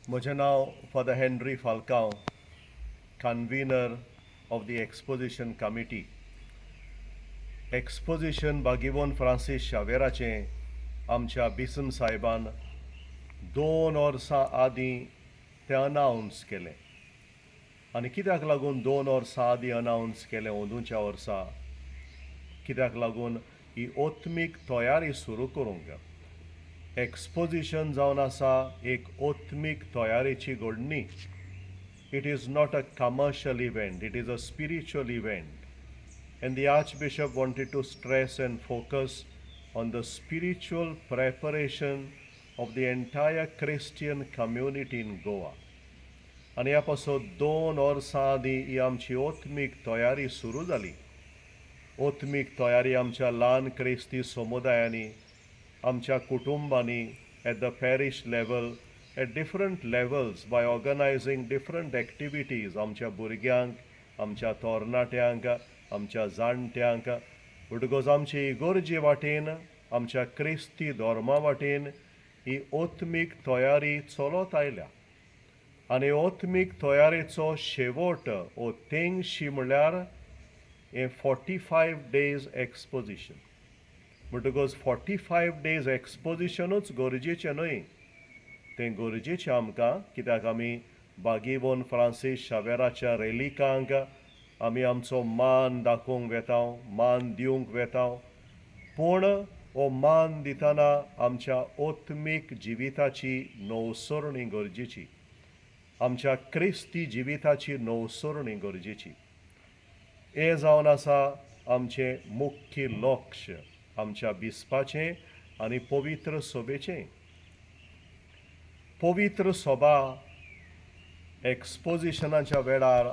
म्हजें नांव father Henry Falcao, convener of the exposition committee. Exposition बागीवोन फ्रांसीस शावेराचें आमच्या बिसन साहेबान 2 वर्सां आदीं तें अनावन्स केलें. आनी कित्याक लागून 2 वर्सां आदीं अनावन्स केलें अंदूच्या वर्सा? कित्याक लागून ही ओत्मीक तयारी सुरू करूंक जाय. एक्सपोजिशन जावन आसा एक ओत्मीक तयारेची घडणी. It is not a commercial event, it is a spiritual event. And the Archbishop wanted to stress and focus on the spiritual preparation of the entire Christian community in Goa. आनी ह्या पासून 2 वर्सां आदीं ही आमची ओत्मीक तयारी सुरू जाली. ओत्मीक तयारी आमच्या ल्हान क्रिस्ती समुदायांनी, आमच्या कुटुंबांनी, at the parish level, at different levels, by organizing different activities, आमच्या भुरग्यांक, आमच्या तरणाट्यांक, आमच्या जाणट्यांक, म्हणटकच आमची इगोर्जे वाटेन, आमच्या क्रिस्ती धर्मा वाटेन ही ओत्मीक तयारी चलत आयल्या. आनी ओत्मीक तयारेचो शेवट ओ तेंगशी म्हळ्यार हे 45 days एक्सपोजिशन. म्हणटकच 45 days एक्सपोजिशनूच गरजेचें न्हय, तें गरजेचें आमकां, कित्याक आमी बागीवोन फ्रांसीस शावेराच्या रेलिकांक आमी आमचो मान दाखोवंक वेता, मान दिवंक वेता. पूण हो मान दितना आमच्या ओत्मीक जिविताची नवसरणी गरजेची, आमच्या क्रिस्ती जिविताची नवसरणी गरजेची. हें जावन आसा आमचें मुख्य लक्ष आमच्या बिस्पाचें आनी पवित्र सभेचें. पवित्र सभा एक्सपोजिशनाच्या वेळार